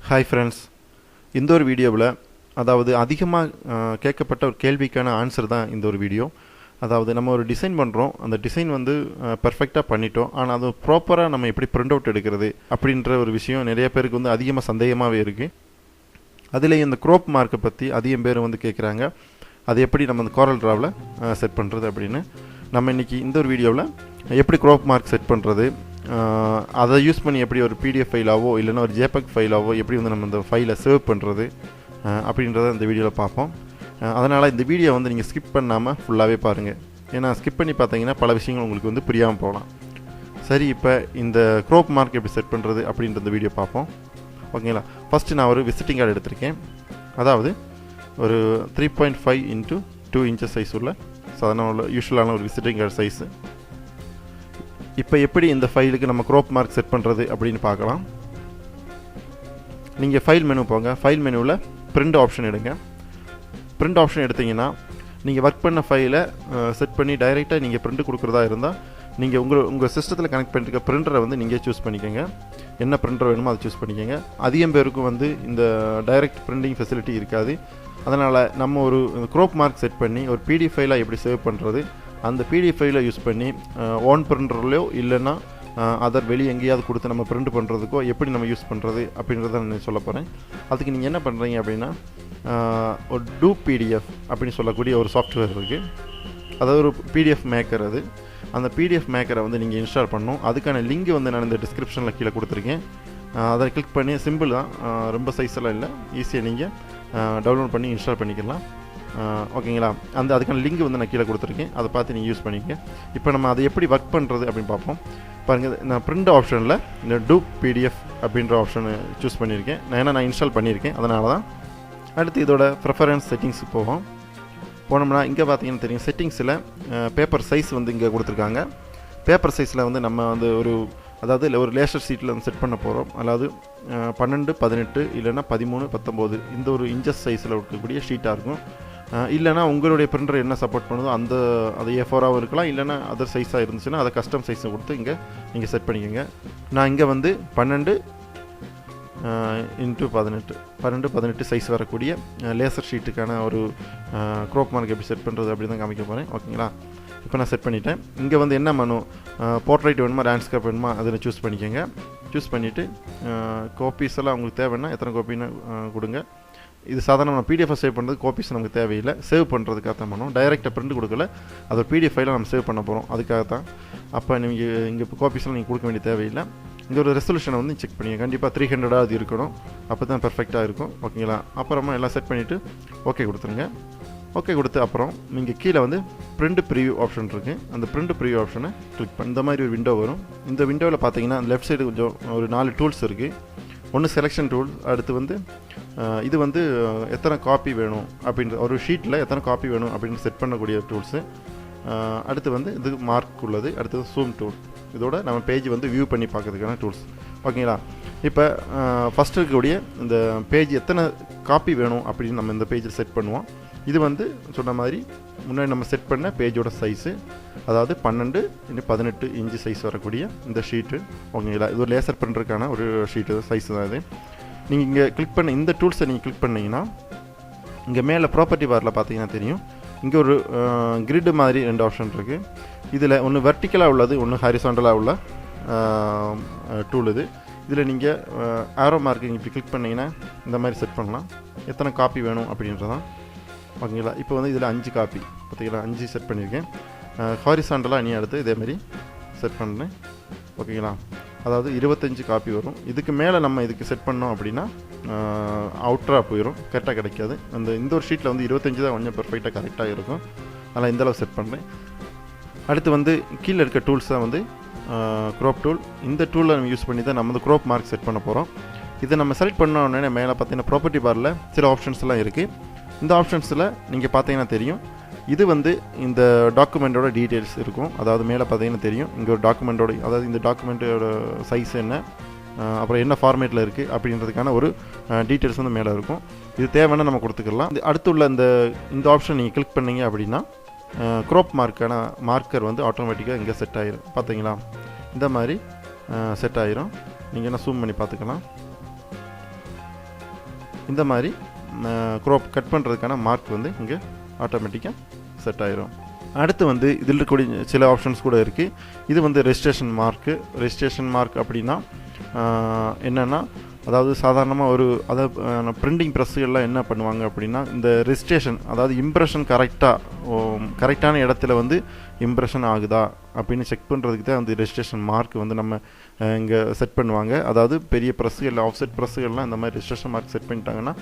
Hi friends, இந்த ஒரு வீடியோவில் அதாவது அதிகமாக கேட்கப்பட்ட ஒரு கேள்விக்கான ஆன்சர் தான் இந்த ஒரு வீடியோ. அதாவது நம்ம ஒரு டிசைன் பண்ணுறோம், அந்த டிசைன் வந்து பர்ஃபெக்டாக பண்ணிட்டோம், ஆனால் அது ப்ராப்பராக நம்ம எப்படி பிரிண்ட் அவுட் எடுக்கிறது அப்படின்ற ஒரு விஷயம் நிறைய பேருக்கு வந்து அதிகமாக சந்தேகமாகவே இருக்குது. அதில் இந்த க்ரோப் மார்க்கை பற்றி அதிகம் பேர் வந்து கேட்குறாங்க, அது எப்படி நம்ம அந்த CorelDrawவில் செட் பண்ணுறது அப்படின்னு. நம்ம இன்றைக்கி இந்த ஒரு வீடியோவில் எப்படி க்ரோப் மார்க் செட் பண்ணுறது, அதை யூஸ் பண்ணி எப்படி ஒரு PDF ஃபைலாவோ இல்லைன்னா ஒரு JPEG ஃபைலாவோ எப்படி வந்து நம்ம இந்த ஃபைலை சேவ் பண்ணுறது அப்படின்றத இந்த வீடியோவில் பார்ப்போம். அதனால் இந்த வீடியோ வந்து நீங்கள் ஸ்கிப் பண்ணாமல் ஃபுல்லாகவே பாருங்கள். ஏன்னா ஸ்கிப் பண்ணி பார்த்தீங்கன்னா பல விஷயங்கள் உங்களுக்கு வந்து புரியாமல் போகலாம். சரி, இப்போ இந்த க்ரோப் மார்க் எப்படி செட் பண்ணுறது அப்படின்ற இந்த வீடியோ பார்ப்போம். ஓகேங்களா? ஃபஸ்ட்டு நான் ஒரு விசிட்டிங் கார்டு எடுத்திருக்கேன். அதாவது ஒரு 3.5 x 2 inches சைஸ் உள்ள சாதாரண உள்ள யூஸ்வலான ஒரு விசிட்டிங் கார்டு சைஸு. இப்போ எப்படி இந்த ஃபைலுக்கு நம்ம க்ரோப் மார்க் செட் பண்ணுறது அப்படின்னு பார்க்கலாம். நீங்கள் ஃபைல் மெனு போங்க. ஃபைல் மெனுவில் பிரிண்ட் ஆப்ஷன் எடுங்க. பிரிண்ட் ஆப்ஷன் எடுத்திங்கன்னா நீங்கள் ஒர்க் பண்ண ஃபைலை செட் பண்ணி டைரெக்டாக நீங்கள் பிரிண்ட் கொடுக்குறதா இருந்தால் நீங்கள் உங்கள் சிஸ்டத்தில் கனெக்ட் பண்ணிருக்க பிரிண்டரை வந்து நீங்கள் சூஸ் பண்ணிக்கோங்க. என்ன பிரிண்டர் வேணுமோ அதை சூஸ் பண்ணிக்கோங்க. அதிகம் பேருக்கும் வந்து இந்த டைரெக்ட் பிரிண்டிங் ஃபெசிலிட்டி இருக்காது. அதனால் நம்ம ஒரு க்ரோப் மார்க் செட் பண்ணி ஒரு PDF ஃபைலாக எப்படி சேவ் பண்ணுறது, அந்த PDF ஃபைலை யூஸ் பண்ணி ஓன் பிரிண்டர்லையோ இல்லைன்னா அதர் வெளியே எங்கேயாவது கொடுத்து நம்ம பிரிண்ட் பண்ணுறதுக்கோ எப்படி நம்ம யூஸ் பண்ணுறது அப்படின்றத நான் சொல்ல போகிறேன். அதுக்கு நீங்கள் என்ன பண்ணுறீங்க அப்படின்னா, ஒரு PDF அப்படின்னு சொல்லக்கூடிய ஒரு சாஃப்ட்வேர் இருக்குது. அதாவது ஒரு PDF மேக்கர். அது அந்த PDF மேக்கரை வந்து நீங்கள் இன்ஸ்டால் பண்ணணும். அதுக்கான லிங்க் வந்து நான் இந்த டிஸ்கிரிப்ஷனில் கீழே கொடுத்துருக்கேன். அதை கிளிக் பண்ணி, சிம்பிள் தான், ரொம்ப சைஸெல்லாம் இல்லை, ஈஸியாக நீங்கள் டவுன்லோட் பண்ணி இன்ஸ்டால் பண்ணிக்கலாம். ஓகேங்களா? அதுக்கான லிங்க் வந்து நான் கீழே கொடுத்துருக்கேன். அதை பார்த்து நீங்கள் யூஸ் பண்ணிக்க. இப்போ நம்ம அதை எப்படி ஒர்க் பண்ணுறது அப்படின்னு பார்ப்போம். பாருங்கள், நான் பிரிண்ட் ஆப்ஷனில் இந்த PDF அப்படின்ற ஆப்ஷனை சூஸ் பண்ணியிருக்கேன். நான் இன்ஸ்டால் பண்ணியிருக்கேன், அதனால தான். அடுத்து இதோட ப்ரெஃபரன்ஸ் செட்டிங்ஸுக்கு போனோம்னா இங்கே பார்த்தீங்கன்னா தெரியும், செட்டிங்ஸில் பேப்பர் சைஸ் வந்து இங்கே கொடுத்துருக்காங்க. பேப்பர் சைஸில் வந்து நம்ம வந்து அதாவது ஒரு லேசர் ஷீட்டில் வந்து செட் பண்ண போகிறோம். அதாவது 12, 18 இல்லைன்னா 13, 19 இந்த ஒரு இன்ச்சஸ் சைஸில் இருக்கக்கூடிய ஷீட்டாக இருக்கும். இல்லைனா உங்களுடைய பிரிண்டர் என்ன சப்போர்ட் பண்ணுதோ அது A4ஆகவும் இருக்கலாம், இல்லைனா அதர் சைஸாக இருந்துச்சுன்னா அதை கஸ்டம் சைஸை கொடுத்து இங்கே நீங்கள் செட் பண்ணிக்கோங்க. நான் இங்கே வந்து 12 x 18 சைஸ் வரக்கூடிய லேசர் ஷீட்டுக்கான ஒரு க்ரோப் மார்க் எப்படி செட் பண்ணுறது அப்படி தான் காமிக்க போகிறேன். ஓகேங்களா? இப்போ நான் செட் பண்ணிட்டேன். இங்கே வந்து என்ன மனு, போர்ட்ரைட் வேணுமா லேண்ட்ஸ்கேப் வேணுமா அதில் சூஸ் பண்ணிக்கோங்க. சூஸ் பண்ணிவிட்டு காப்பீஸ் எல்லாம் உங்களுக்கு தேவைன்னா எத்தனை காப்பின்னு கொடுங்க. இது சாதாரண நம்ம PDF சேவ் பண்ணுறது காப்பீஸ் நமக்கு தேவையில்லை, சேவ் பண்ணுறதுக்காக தான் பண்ணோம். டைரெக்டாக பிரிண்ட் கொடுக்கல, அது ஒரு PDF ஃபைலாக நம்ம சேவ் பண்ண போகிறோம், அதுக்காக தான். அப்போ நீங்கள் இங்கே இப்போ காப்பீஸ்லாம் நீங்கள் கொடுக்க வேண்டிய தேவையில்லை. இங்கே ஒரு ரெசல்யூஷனை வந்து செக் பண்ணிங்க. கண்டிப்பாக 300 இருக்கணும், அப்போ தான் பெர்ஃபெக்டாக இருக்கும். ஓகேங்களா? அப்புறமா எல்லாம் செட் பண்ணிவிட்டு ஓகே கொடுத்துருங்க. ஓகே கொடுத்து அப்புறம் நீங்கள் கீழே வந்து பிரிண்ட் ப்ரிவ்யூ ஆப்ஷன் இருக்குது. அந்த பிரிண்ட் ப்ரிவ்யூ ஆப்ஷனை கிளிக் பண்ணி இந்த மாதிரி ஒரு விண்டோ வரும். இந்த விண்டோவில் பார்த்தீங்கன்னா லெஃப்ட் சைடு கொஞ்சம் ஒரு 4 டூல்ஸ் இருக்குது. ஒன்று செலெக்ஷன் டூல், அடுத்து வந்து இது வந்து எத்தனை காப்பி வேணும் அப்படின்ற ஒரு ஷீட்டில் எத்தனை காப்பி வேணும் அப்படின்னு செட் பண்ணக்கூடிய டூல்ஸு. அடுத்து வந்து இது மார்க் உள்ளது. அடுத்தது ஜூம் டூல், இதோட நம்ம பேஜ் வந்து வியூ பண்ணி பார்க்கறதுக்கான டூல்ஸ். ஓகேங்களா? இப்போ ஃபஸ்ட்டு இருக்கக்கூடிய இந்த பேஜ் எத்தனை காப்பி வேணும் அப்படின்னு நம்ம இந்த பேஜில் செட் பண்ணுவோம். இது வந்து சொன்ன மாதிரி முன்னாடி நம்ம செட் பண்ண பேஜோட சைஸு, அதாவது 12 x 18 இன்ச்சு சைஸ் வரக்கூடிய இந்த ஷீட்டு. ஓகேங்களா? இது ஒரு லேசர் பிரிண்டருக்கான ஒரு ஷீட்டு சைஸ் தான் இது. நீங்கள் இங்கே கிளிக் பண்ண இந்த டூல்ஸை நீங்கள் கிளிக் பண்ணிங்கன்னா இங்கே மேலே ப்ராப்பர்ட்டி பாரில் பார்த்தீங்கன்னா தெரியும், இங்கே ஒரு கிரிட் மாதிரி 2 ஆப்ஷன் இருக்குது. இதில் ஒன்று வெர்டிக்கலாக உள்ளது, ஒன்று ஹாரிசாண்டலாக உள்ள டூல் இது. இதில் நீங்கள் ஆரோ மார்க்கிங் இப்படி கிளிக் பண்ணிங்கன்னா இந்த மாதிரி செட் பண்ணலாம், எத்தனை காப்பி வேணும் அப்படின்றதான். ஓகேங்களா? இப்போ வந்து இதில் 5 காப்பி பார்த்தீங்களா, 5 செட் பண்ணியிருக்கேன். ஹாரிசாண்டலாக அடுத்து இதேமாரி செட் பண்ணுறேன். ஓகேங்களா? அதாவது 25 காப்பி வரும். இதுக்கு மேலே நம்ம இதுக்கு செட் பண்ணோம் அப்படின்னா அவுட்டராக போயிடும், கரெக்டாக கிடைக்காது. இந்த ஒரு ஷீட்டில் வந்து 25 தான் கொஞ்சம் பெர்ஃபெக்டாக கரெக்டாக இருக்கும். அதனால் இந்தளவு செட் பண்ணுறேன். அடுத்து வந்து கீழே இருக்க டூல்ஸ் தான் வந்து க்ரோப் டூல். இந்த டூலில் நம்ம யூஸ் பண்ணி தான் நம்ம வந்து க்ரோப் மார்க் செட் பண்ண போகிறோம். இதை நம்ம செலக்ட் பண்ண உடனே மேலே பார்த்தீங்கன்னா ப்ராப்பர்ட்டி பாரில் சில ஆப்ஷன்ஸ் எல்லாம் இருக்குது. இந்த ஆப்ஷன்ஸில் நீங்கள் பார்த்தீங்கன்னா தெரியும், இது வந்து இந்த டாக்குமெண்ட்டோட டீட்டெயில்ஸ் இருக்கும். அதாவது மேலே பார்த்தீங்கன்னா தெரியும், இங்கே ஒரு டாக்குமெண்ட்டோட, அதாவது இந்த டாக்குமெண்ட்டோட சைஸ் என்ன, அப்புறம் என்ன ஃபார்மேட்டில் இருக்குது அப்படின்றதுக்கான ஒரு டீட்டெயில்ஸ் வந்து மேலே இருக்கும். இது தேவைன்னா நம்ம கொடுத்துக்கலாம். அடுத்து உள்ள இந்த ஆப்ஷன் நீங்கள் கிளிக் பண்ணிங்க அப்படின்னா க்ரோப் மார்க்கான மார்க்கர் வந்து ஆட்டோமேட்டிக்காக இங்கே செட் ஆகிரும். பார்த்தீங்களா? இந்த மாதிரி செட் ஆகிரும். நீங்கள் என்ன ஜூம் பண்ணி பார்த்துக்கலாம். இந்த மாதிரி க்ரோப் கட் பண்ணுறதுக்கான மார்க் வந்து இங்கே ஆட்டோமேட்டிக்காக செட் ஆயிரும். அடுத்து வந்து இதில் இருக்கக்கூடிய சில ஆப்ஷன்ஸ் கூட இருக்குது. இது வந்து ரெஜிஸ்ட்ரேஷன் மார்க் அப்படின்னா என்னென்னா, அதாவது சாதாரணமாக ஒரு பிரிண்டிங் ப்ரெஸ்ஸுகள்லாம் என்ன பண்ணுவாங்க அப்படின்னா, இந்த ரெஜிஸ்ட்ரேஷன் அதாவது இம்ப்ரெஷன் கரெக்டான இடத்துல வந்து இம்ப்ரெஷன் ஆகுதா அப்படின்னு செக் பண்ணுறதுக்கு தான் வந்து ரெஜிஸ்ட்ரேஷன் மார்க் வந்து நம்ம இங்கே செட் பண்ணுவாங்க. அதாவது பெரிய ப்ரெஸ்ஸுகள் ஆஃப்செட் ப்ரெஸ்ஸுகள்லாம் இந்த மாதிரி ரெஜிஸ்ட்ரேஷன் மார்க் செட் பண்ணிட்டாங்கன்னா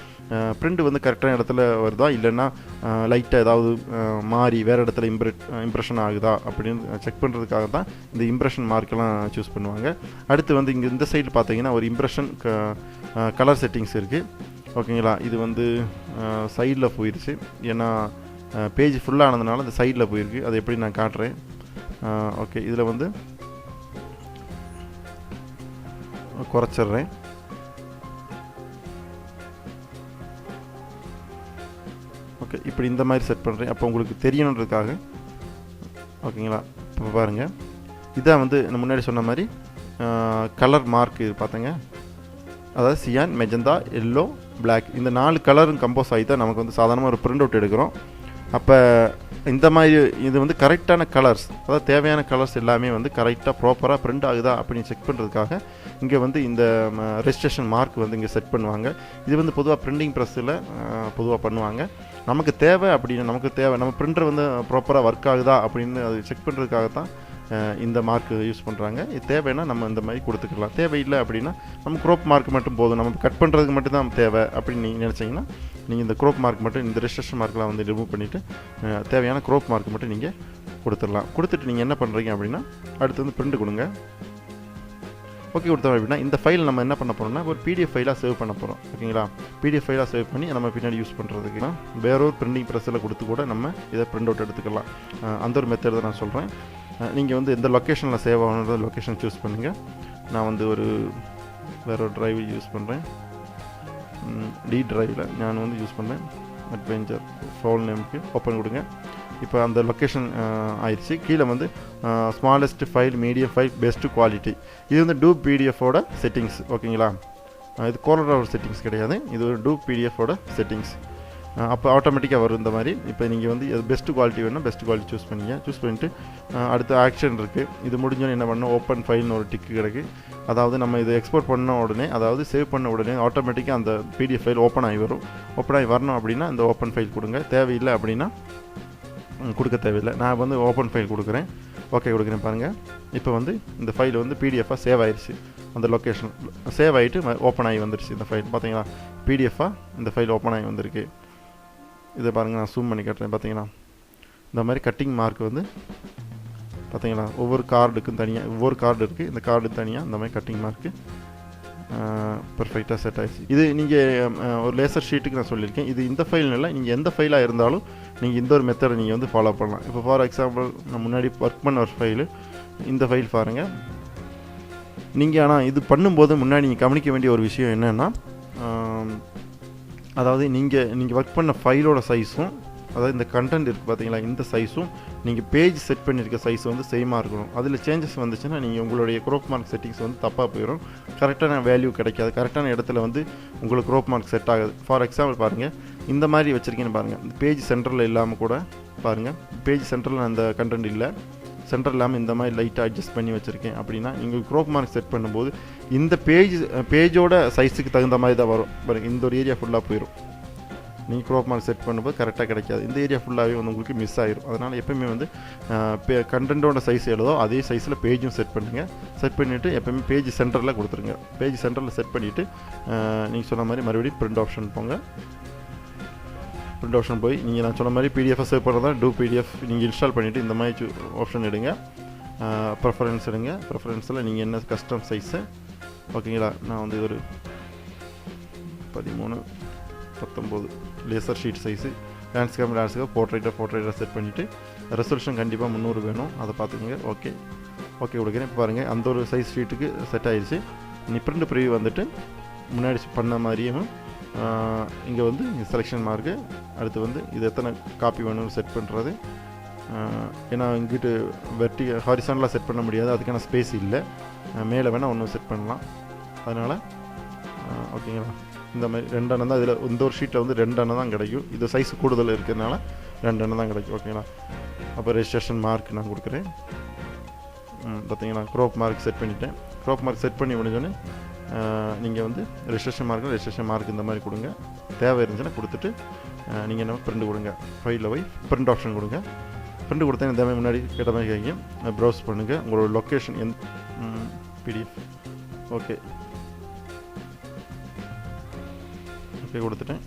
பிரிண்ட் வந்து கரெக்டான இடத்துல வருதா, இல்லைன்னா லைட்டாக ஏதாவது மாறி வேறு இடத்துல இம்ப்ரெஷன் ஆகுதா அப்படின்னு செக் பண்ணுறதுக்காக தான் இந்த இம்ப்ரெஷன் மார்க்கெல்லாம் சூஸ் பண்ணுவாங்க. அடுத்து வந்து இங்கே இந்த சைடு பார்த்தீங்கன்னா ஒரு இம்ப்ரெஷன் கலர் செட்டிங்ஸ் இருக்குது. ஓகேங்களா, இது வந்து சைடில் போயிடுச்சு. ஏன்னா பேஜ் ஃபுல்லானதுனால இந்த சைடில் போயிருக்கு. அது எப்படி நான் காட்டுறேன். ஓகே, இதில் வந்து குறைச்சிட்றேன். ஓகே, இப்படி இந்த மாதிரி செட் பண்ணுறேன். அப்போ உங்களுக்கு தெரியணுன்றதுக்காக. ஓகேங்களா, இப்போ பாருங்கள், இதான் வந்து நான் முன்னாடி சொன்ன மாதிரி கலர் மார்க். இது பார்த்தங்க, அதாவது சியான், மெஜந்தா, எல்லோ, பிளாக் இந்த 4 கலரும் கம்போஸ் ஆகி தான் நமக்கு வந்து சாதாரணமாக ஒரு பிரிண்ட் அவுட் எடுக்கிறோம். அப்போ இந்த மாதிரி இது வந்து கரெக்டான கலர்ஸ், அதாவது தேவையான கலர்ஸ் எல்லாமே வந்து கரெக்டாக ப்ராப்பராக பிரிண்ட் ஆகுதா அப்படின்னு செக் பண்ணுறதுக்காக இங்கே வந்து இந்த ரெஜிஸ்ட்ரேஷன் மார்க் வந்து இங்கே செட் பண்ணுவாங்க. இது வந்து பொதுவாக பிரிண்டிங் ப்ரெஸ்ஸில் பொதுவாக பண்ணுவாங்க. நமக்கு தேவை அப்படின்னா, நம்ம பிரிண்டர் வந்து ப்ராப்பராக ஒர்க் ஆகுதா அப்படின்னு அது செக் பண்ணுறதுக்காக தான் இந்த மார்க் யூஸ் பண்ணுறாங்க. இது தேவைன்னா நம்ம இந்த மாதிரி கொடுத்துக்கலாம். தேவையில்லை அப்படின்னா நம்ம க்ரோப் மார்க் மட்டும் போதும், நம்ம கட் பண்ணுறதுக்கு மட்டும் தான் தேவை அப்படின்னு நீங்கள் நினச்சிங்கன்னா நீங்கள் இந்த க்ரோப் மார்க் மட்டும், இந்த ரெஜிஸ்ட்ரேஷன் மார்க்கெலாம் வந்து ரிமூவ் பண்ணிவிட்டு தேவையான க்ரோப் மார்க் மட்டும் நீங்கள் கொடுத்துடலாம். கொடுத்துட்டு நீங்கள் என்ன பண்ணுறீங்க அப்படின்னா அடுத்து வந்து பிரிண்ட் கொடுங்க. ஓகே கொடுத்தோம் அப்படின்னா இந்த ஃபைல் நம்ம என்ன பண்ண போகிறோம்னா ஒரு பிடிஎஃப் ஃபைலாக சேவ் பண்ண போகிறோம். ஓகேங்களா, பிடிஎஃப் ஃபைலாக சேவ் பண்ணி நம்ம பின்னாடி யூஸ் பண்ணுறதுக்குனா வேறொரு பிரிண்டிங் ப்ரெஸ்ஸில் கொடுத்து கூட நம்ம இதை பிரிண்ட் அவுட் எடுத்துக்கலாம். அந்த ஒரு மெத்தட் தான் நான் சொல்கிறேன். நீங்கள் வந்து எந்த லொக்கேஷனில் சேவ் ஆகணுன்ற லொக்கேஷன் சூஸ் பண்ணுங்கள். நான் வந்து வேற ஒரு ட்ரைவ் யூஸ் பண்ணுறேன். டி ட்ரைவில் நான் வந்து யூஸ் பண்ணுறேன். அட்வென்ச்சர் ஃபோல் நேமுக்கு ஓப்பன் கொடுங்க. இப்போ அந்த லொக்கேஷன் ஆயிடுச்சு. கீழே வந்து smallest file, medium file, best quality. இது வந்து டூ பிடிஎஃபோட செட்டிங்ஸ். ஓகேங்களா, இது CorelDraw செட்டிங்ஸ் கிடையாது, இது ஒரு டூ பிடிஎஃபோட செட்டிங்ஸ். அப்போ ஆட்டோமேட்டிக்காக வரும் இந்த மாதிரி. இப்போ நீங்கள் வந்து பெஸ்ட் குவாலிட்டி வேணும்னா பெஸ்ட் குவாலிட்டி சூஸ் பண்ணிவிட்டு அடுத்து ஆக்ஷன் இருக்குது. இது முடிஞ்சோன்னு என்ன பண்ணணும், ஓப்பன் ஃபைல்னு ஒரு டிக்கு கிடக்கு. அதாவது நம்ம இதை எக்ஸ்போர்ட் பண்ண உடனே, அதாவது சேவ் பண்ண உடனே ஆட்டோமேட்டிக்காக அந்த பிடிஎஃப் ஃபைல் ஓப்பன் ஆகி வரும். ஓப்பன் ஆகி வரணும் அப்படின்னா இந்த ஓப்பன் ஃபைல் கொடுங்க. தேவையில்லை அப்படின்னா கொடுக்க தேவையில்லை. நான் வந்து ஓப்பன் ஃபைல் கொடுக்குறேன். ஓகே கொடுக்குறேன். பாருங்கள், இப்போ வந்து இந்த ஃபைல் வந்து பிடிஎஃபாக சேவ் ஆயிடுச்சு. அந்த லொக்கேஷன் சேவ் ஆகிட்டு ஓப்பன் ஆகி வந்துடுச்சு. இந்த ஃபைல் பார்த்தீங்களா, பிடிஎஃபாக இந்த ஃபைல் ஓப்பன் ஆகி வந்திருக்கு. இதை பாருங்கள், நான் ஜூம் பண்ணி காட்டுறேன். பார்த்தீங்கன்னா இந்த மாதிரி கட்டிங் மார்க் வந்து பார்த்தீங்களா, ஒவ்வொரு கார்டுக்கும் தனியாக ஒவ்வொரு கார்டு இருக்குது. இந்த கார்டு தனியாக இந்த மாதிரி கட்டிங் மார்க்கு பர்ஃபெக்டாக செட் ஆகிடுச்சு. இது நீங்கள் ஒரு லேசர் ஷீட்டுக்கு நான் சொல்லியிருக்கேன். இது இந்த ஃபைல் இல்லை, நீங்கள் எந்த ஃபைலாக இருந்தாலும் நீங்கள் இந்த ஒரு மெத்தடை நீங்கள் வந்து ஃபாலோ பண்ணலாம். இப்போ ஃபார் எக்ஸாம்பிள் நான் முன்னாடி ஒர்க் பண்ண ஒரு ஃபைலு, இந்த ஃபைல் பாருங்கள். நீங்கள் ஆனால் இது பண்ணும்போது முன்னாடி நீங்கள் கவனிக்க வேண்டிய ஒரு விஷயம் என்னென்னா, அதாவது நீங்கள் ஒர்க் பண்ண ஃபைலோட சைஸும், அதாவது இந்த கண்டென்ட் இருக்குது பார்த்தீங்களா, இந்த சைஸும் நீங்கள் பேஜ் செட் பண்ணியிருக்க சைஸ் வந்து சேமாக இருக்கணும். அதில் சேஞ்சஸ் வந்துச்சுன்னா நீங்கள் உங்களுடைய க்ரோப் மார்க் செட்டிங்ஸ் வந்து தப்பாக போயிடும். கரெக்டான வேல்யூ கிடைக்காது. கரெக்டான இடத்துல வந்து உங்களுக்கு க்ரோப் மார்க் செட் ஆகாது. ஃபார் எக்ஸாம்பிள் பாருங்கள், இந்த மாதிரி வச்சுருக்கீங்கன்னு பாருங்கள். இந்த பேஜ் சென்டரில் இல்லாமல் கூட பாருங்கள், பேஜ் சென்டரில் அந்த கண்டென்ட் இல்லை, சென்டர் இல்லாமல் இந்த மாதிரி லைட்டாக அட்ஜஸ்ட் பண்ணி வச்சுருக்கேன் அப்படின்னா நீங்கள் க்ரோப் மார்க் செட் பண்ணும்போது இந்த பேஜோட சைஸுக்கு தகுந்த மாதிரி தான் வரும். பாருங்கள், இந்த ஒரு ஏரியா ஃபுல்லாக போயிடும். நீங்கள் க்ரோப் மார்க் செட் பண்ணும்போது கரெக்டாக கிடைக்காது. இந்த ஏரியா ஃபுல்லாகவே வந்து உங்களுக்கு மிஸ் ஆகிடும். அதனால் எப்போயுமே வந்து கண்டென்ட்டோட சைஸ் எழுதோ அதே சைஸில் பேஜும் செட் பண்ணுங்கள். செட் பண்ணிவிட்டு எப்போயுமே பேஜ் சென்டரில் கொடுத்துருங்க. பேஜ் சென்டரில் செட் பண்ணிவிட்டு நீங்கள் சொன்ன மாதிரி மறுபடியும் பிரிண்ட் ஆப்ஷன் போங்க. பிரிண்ட் ஆப்ஷன் போய் நீங்கள் நான் சொன்ன மாதிரி பிடிஎஃப் சேவ் பண்ணுறதா டூ பிடிஎஃப் நீங்கள் இன்ஸ்டால் பண்ணிவிட்டு இந்த மாதிரி ஆப்ஷன் எடுங்க. ப்ரெஃபரன்ஸ் எடுங்க. ப்ரெஃபரன்ஸில் நீங்கள் என்ன கஸ்டம் சைஸு, ஓகேங்களா, நான் வந்து ஒரு 13-19 லேசர் ஷீட் சைஸு, லேண்ட்ஸ்கேப் போர்ட்ரைட்டாக செட் பண்ணிவிட்டு ரெசல்யூஷன் கண்டிப்பாக 300 வேணும், அதை பார்த்துக்கோங்க. ஓகே கொடுக்குறேன். இப்போ பாருங்கள், அந்த ஒரு சைஸ் ஷீட்டுக்கு செட் ஆகிடுச்சு. நீ பிரிண்ட் ப்ரிவியூ வந்துட்டு முன்னாடி பண்ண மாதிரியும் இங்கே வந்து செலெக்ஷன் மார்க்கு, அடுத்து வந்து இது எத்தனை காப்பி வேணும்னு செட் பண்ணுறது. ஏன்னா இங்கிட்டு ஹாரிசான்டலாக செட் பண்ண முடியாது, அதுக்கான ஸ்பேஸ் இல்லை. மேலே வேணால் ஒன்று செட் பண்ணலாம். அதனால் ஓகேங்களா, இந்த மாதிரி 2 எண்ணம் தான் இதில் இந்த ஒரு ஷீட்டில் வந்து 2 எண்ணம் தான் கிடைக்கும். இது சைஸ் கூடுதல் இருக்கிறதுனால 2 எண்ணம் தான் கிடைக்கும். ஓகேங்களா? அப்போ ரெஜிஸ்ட்ரேஷன் மார்க் நான் கொடுக்குறேன். பார்த்தீங்கன்னா க்ரோப் மார்க் செட் பண்ணிட்டேன். க்ரோப் மார்க் செட் பண்ணி முடிஞ்சோன்னே நீங்கள் வந்து ரெஜிஸ்ட்ரேஷன் மார்க் இந்த மாதிரி கொடுங்க. தேவை இருந்துச்சுன்னா கொடுத்துட்டு நீங்கள் என்ன பிரிண்ட் கொடுங்க. ஃபைலில் போய் பிரிண்ட் ஆப்ஷன் கொடுங்க. பிரிண்ட் கொடுத்தா இந்த மாதிரி முன்னாடி கேட்ட மாதிரி கேட்கும். ப்ரௌஸ் பண்ணுங்கள். உங்களோட லொக்கேஷன் பிடிஎஃப் ஓகே கொடுத்துட்டேன்.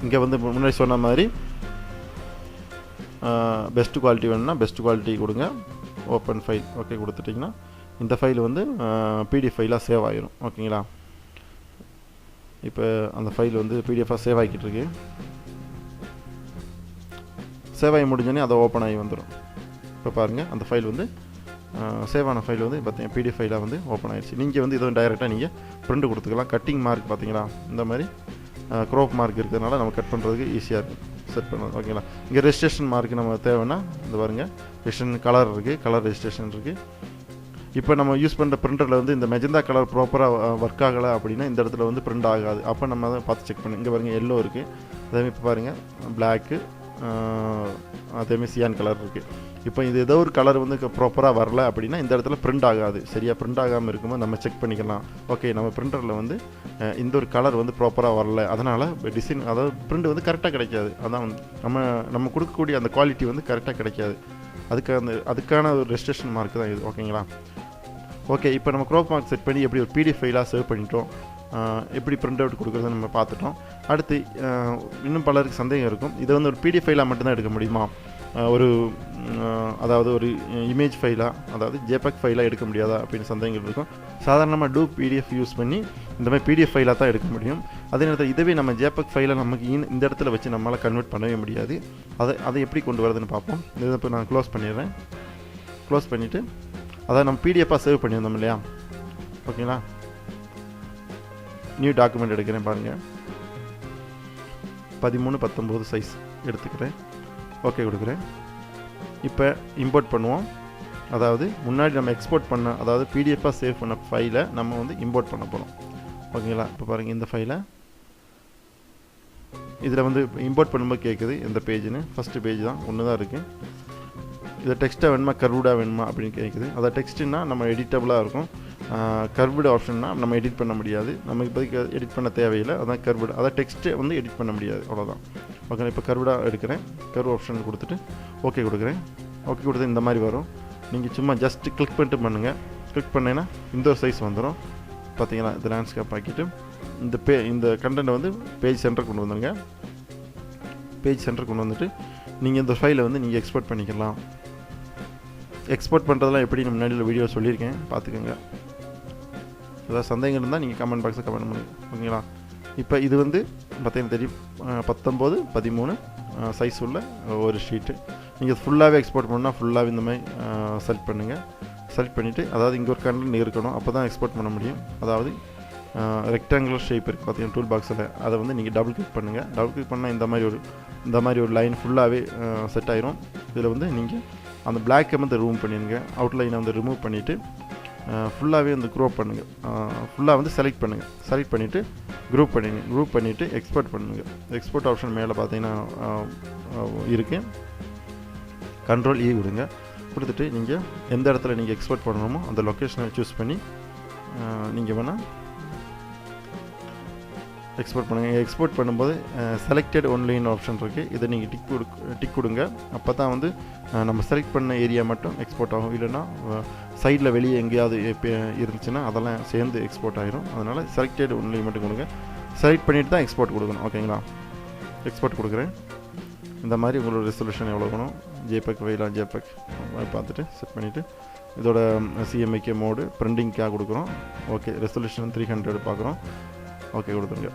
இங்கே வந்து முன்னாடி சொன்ன மாதிரி பெஸ்ட் குவாலிட்டி வேணும்னா பெஸ்ட் குவாலிட்டி கொடுங்க. ஓப்பன் ஃபைல் ஓகே கொடுத்துட்டிங்கன்னா இந்த ஃபைல் வந்து பிடிஎஃப் ஃபைலாக சேவ் ஆகிரும். ஓகேங்களா? இப்போ அந்த ஃபைல் வந்து பிடிஎஃபாக சேவ் ஆகிக்கிட்டு இருக்கு. சேவ் ஆகி முடிஞ்சோடனே அதை ஓப்பன் ஆகி வந்துடும். இப்போ பாருங்கள் அந்த ஃபைல் வந்து சேவ் ஆன ஃபைல் வந்து பார்த்தீங்கன்னா பிடிஎஃப் ஃபைலாக வந்து ஓப்பன் ஆகிடுச்சு. நீங்கள் வந்து இதை டைரெக்டாக நீங்கள் பிரிண்ட் கொடுத்துக்கலாம். கட்டிங் மார்க் பார்த்தீங்களா இந்த மாதிரி க்ரோப் மார்க் இருக்கிறதுனால நம்ம கட் பண்ணுறதுக்கு ஈஸியாக இருக்குது செட் பண்ணுறது. ஓகேங்களா? இங்கே ரெஜிஸ்ட்ரேஷன் மார்க் நம்ம தேவைன்னா இந்த பாருங்கள் ரெஜிஸ்ட்ரேஷன் கலர் இருக்குது, கலர் ரெஜிஸ்ட்ரேஷன் இருக்குது. இப்போ நம்ம யூஸ் பண்ணுற பிரிண்டரில் வந்து இந்த மெஜந்தா கலர் ப்ராப்பராக ஒர்க் ஆகலை அப்படின்னா இந்த இடத்துல வந்து பிரிண்ட் ஆகாது. அப்போ நம்ம அதை பார்த்து செக் பண்ணி இங்கே பாருங்கள் எல்லோ இருக்குது. அதேமாதிரி இப்போ பாருங்கள் பிளாக்கு, அதேமாதிரி சியான் கலர் இருக்குது. இப்போ இது ஏதோ ஒரு கலர் வந்து ப்ராப்பராக வரல அப்படின்னா இந்த இடத்துல பிரிண்ட் ஆகாது. சரியாக பிரிண்ட் ஆகாமல் இருக்கும்போது நம்ம செக் பண்ணிக்கலாம். ஓகே நம்ம பிரிண்டரில் வந்து இந்த ஒரு கலர் வந்து ப்ராப்பராக வரல, அதனால் டிசைன் அதாவது பிரிண்ட் வந்து கரெக்டாக கிடைக்காது. அதான் வந்து நம்ம கொடுக்கக்கூடிய அந்த குவாலிட்டி வந்து கரெக்டாக கிடைக்காது. அதுக்கான ஒரு ரெஜிஸ்ட்ரேஷன் மார்க் தான் இது. ஓகேங்களா? ஓகே இப்போ நம்ம க்ரோப் மார்க் செட் பண்ணி எப்படி ஒரு பிடிஎஃப் ஃபைலாக சேவ் பண்ணிட்டோம், எப்படி பிரிண்ட் அவுட் கொடுக்குறத நம்ம பார்த்துட்டோம். அடுத்து இன்னும் பலருக்கு சந்தேகம் இருக்கும், இதை வந்து ஒரு பிடிஎஃப் ஃபைலாக மட்டும்தான் எடுக்க முடியுமா, அதாவது ஒரு இமேஜ் ஃபைலாக அதாவது ஜேபக் ஃபைலாக எடுக்க முடியாதா அப்படின்னு சந்தேகங்கள் இருக்கும். சாதாரணமாக டூ பிடிஎஃப் யூஸ் பண்ணி இந்த மாதிரி பிடிஎஃப் ஃபைலாக தான் எடுக்க முடியும். அதே நேரத்தில் இதுவே நம்ம ஜேபக் ஃபைலை நமக்கு இந்த இடத்துல வச்சு நம்மளால் கன்வெர்ட் பண்ணவே முடியாது. அதை எப்படி கொண்டு வரதுன்னு பார்ப்போம். இதை இப்போ நான் க்ளோஸ் பண்ணிடுறேன். க்ளோஸ் பண்ணிவிட்டு அதை நம்ம பிடிஎஃபாக சேவ் பண்ணியிருந்தோம் இல்லையா? ஓகேங்களா? நியூ டாக்குமெண்ட் எடுக்கிறேன் பாருங்கள். 13:19 சைஸ் எடுத்துக்கிறேன். ஓகே கொடுக்குறேன். இப்போ இம்போர்ட் பண்ணுவோம். அதாவது முன்னாடி நம்ம எக்ஸ்போர்ட் பண்ண அதாவது பிடிஎஃபாக சேவ் பண்ண ஃபைலை நம்ம வந்து இம்போர்ட் பண்ண போகிறோம். ஓகேங்களா? இப்போ பாருங்கள் இந்த ஃபைலை இதில் வந்து இம்போர்ட் பண்ணும்போது கேட்குது எந்த பேஜுன்னு. ஃபஸ்ட்டு பேஜ் தான், ஒன்று தான் இருக்குது. இதை டெக்ஸ்ட்டாக வேணுமா கர்வ்டாக வேணுமா அப்படின்னு கேட்குது. அதை டெக்ஸ்ட்டுன்னா நம்ம எடிட்டபுளாக இருக்கும். கர்வ்டு ஆப்ஷன்னா நம்ம எடிட் பண்ண முடியாது. நமக்கு இப்போதைக்கு எடிட் பண்ண தேவையில்லை. அதான் கர்வ்டு. அதை டெக்ஸ்ட்டு வந்து எடிட் பண்ண முடியாது, அவ்வளோதான். ஓகே இப்போ கர்வ்டாக எடுக்கிறேன். கர்வ் ஆப்ஷன் கொடுத்துட்டு ஓகே கொடுக்குறேன். ஓகே கொடுத்து இந்த மாதிரி வரும். நீங்கள் சும்மா ஜஸ்ட்டு கிளிக் பண்ணிட்டு பண்ணுங்கள். கிளிக் பண்ணிங்கன்னா இந்த ஒரு சைஸ் வந்துடும். பார்த்தீங்கன்னா இந்த லேண்ட்ஸ்கேப் ஆக்கிட்டு இந்த கண்டென்ட்டை வந்து பேஜ் சென்டர் கொண்டு வந்துடுங்க. பேஜ் சென்டர் கொண்டு வந்துட்டு நீங்கள் இந்த ஃபைலை வந்து நீங்கள் எக்ஸ்போர்ட் பண்ணிக்கலாம். எக்ஸ்போர்ட் பண்ணுறதெல்லாம் எப்படி நான் முன்னாடி வீடியோ சொல்லியிருக்கேன், பார்த்துக்கோங்க. ஏதாவது சந்தேகம் இருந்தால் நீங்கள் கமெண்ட் பாக்ஸில் கமெண்ட் பண்ணுங்கள். ஓகேங்களா? இப்போ இது வந்து பார்த்தீங்கன்னா தெரியும் 19:13 சைஸ் உள்ள ஒரு ஷீட்டு. நீங்கள் ஃபுல்லாகவே எக்ஸ்போர்ட் பண்ணால் ஃபுல்லாகவே இந்த மாதிரி செலக்ட் பண்ணுங்கள். செலக்ட் பண்ணிவிட்டு அதாவது இங்கே ஒரு கண்டென்ட் இருக்கணும், அப்போ தான் எக்ஸ்போர்ட் பண்ண முடியும். அதாவது ரெக்டாங்குலர் ஷேப் இருக்குது பார்த்தீங்கன்னா டூல் பாக்ஸில், அதை வந்து நீங்கள் டபுள் கிளிக் பண்ணுங்கள். டபுள் கிளிக் பண்ணால் இந்த மாதிரி ஒரு லைன் ஃபுல்லாகவே செட் ஆயிரும். இதில் வந்து நீங்கள் அந்த பிளாக்கை வந்து ரிமூவ் பண்ணிடுங்க. அவுட்லைனை வந்து ரிமூவ் பண்ணிவிட்டு ஃபுல்லாகவே வந்து குரூப் பண்ணுங்கள். ஃபுல்லாக வந்து செலக்ட் பண்ணுங்கள். செலக்ட் பண்ணிவிட்டு குரூப் பண்ணிவிட்டு எக்ஸ்போர்ட் பண்ணுங்கள். எக்ஸ்போர்ட் ஆப்ஷன் மேலே பார்த்தீங்கன்னா இருக்குது. கண்ட்ரோல் E கொடுங்க. கொடுத்துட்டு நீங்கள் எந்த இடத்துல நீங்கள் எக்ஸ்போர்ட் பண்ணணுமோ அந்த லொக்கேஷனை சூஸ் பண்ணி நீங்கள் வேணால் எக்ஸ்போர்ட் பண்ணுங்கள். எக்ஸ்போர்ட் பண்ணும்போது செலக்டட் ஒன்லின்னு ஆப்ஷன் இருக்குது. இதை நீங்கள் டிக் கொடுங்க. அப்போ தான் வந்து நம்ம செலக்ட் பண்ண ஏரியா மட்டும் எக்ஸ்போர்ட் ஆகும். இல்லைன்னா சைடில் வெளியே எங்கேயாவது இருந்துச்சுன்னா அதெல்லாம் சேர்ந்து எக்ஸ்போர்ட் ஆகிரும். அதனால் செலக்டட் ஒன்லி மட்டும் கொடுங்க. செலக்ட் பண்ணிவிட்டு தான் எக்ஸ்போர்ட் கொடுக்கணும். ஓகேங்களா? எக்ஸ்போர்ட் கொடுக்குறேன். இந்த மாதிரி உங்களோட ரெசல்யூஷன் எவ்வளோ வேணும், ஜேபக் ஃபைலாக ஜேபக் பார்த்துட்டு செட் பண்ணிவிட்டு இதோட சிஎம்ஐகே மோடு பிரிண்டிங்காக கொடுக்குறோம். ஓகே ரெசல்யூஷன் 300 பார்க்குறோம். ஓகே கொடுத்துருங்க.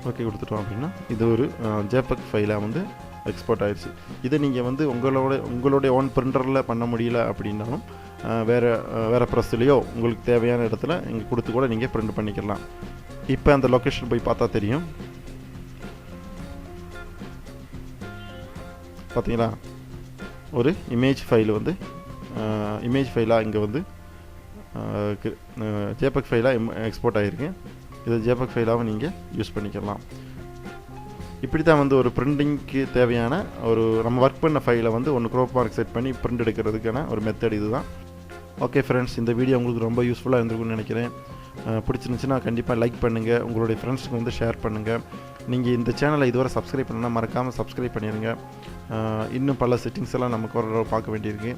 ஓகே கொடுத்துட்டோம் அப்படின்னா இது ஒரு ஜேபக் ஃபைலாக வந்து எக்ஸ்போர்ட் ஆயிடுச்சு. இதை நீங்கள் வந்து உங்களுடைய ஓன் பிரிண்டரில் பண்ண முடியல அப்படின்னாலும் வேறு ப்ரெஸ்லையோ உங்களுக்கு தேவையான இடத்துல இங்கே கொடுத்து கூட நீங்கள் பிரிண்ட் பண்ணிக்கலாம். இப்போ அந்த லொக்கேஷன் போய் பார்த்தா தெரியும். பார்த்தீங்களா? ஒரு இமேஜ் ஃபைல் வந்து இமேஜ் ஃபைலாக இங்கே வந்து ஜேபக் ஃபைலாக எக்ஸ்போர்ட் ஆகிருக்கு. இதை ஜேபக் ஃபைலாகவும் நீங்கள் யூஸ் பண்ணிக்கலாம். இப்படி தான் வந்து ஒரு பிரிண்டிங்க்கு தேவையான ஒரு நம்ம ஒர்க் பண்ண ஃபைலை வந்து ஒன்று க்ரோப் மார்க் செட் பண்ணி பிரிண்ட் எடுக்கிறதுக்கான ஒரு மெத்தட் இது தான். ஓகே ஃப்ரெண்ட்ஸ், இந்த வீடியோ உங்களுக்கு ரொம்ப யூஸ்ஃபுல்லாக இருந்திருக்குன்னு நினைக்கிறேன். பிடிச்சிருந்துச்சுன்னா கண்டிப்பாக லைக் பண்ணுங்கள், உங்களுடைய ஃப்ரெண்ட்ஸுக்கு வந்து ஷேர் பண்ணுங்கள். நீங்கள் இந்த சேனலை இதுவரை சப்ஸ்கிரைப் பண்ணணும்னா மறக்காமல் சப்ஸ்கிரைப் பண்ணிடுங்க. இன்னும் பல செட்டிங்ஸ் எல்லாம் நம்ம CorelDraw பார்க்க வேண்டியிருக்கு.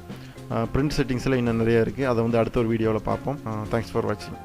பிரிண்ட் செட்டிங்ஸ்லாம் இன்னும் நிறையா இருக்குது. அதை வந்து அடுத்த ஒரு வீடியோவில் பார்ப்போம். தேங்க்ஸ் ஃபார் வாட்சிங்.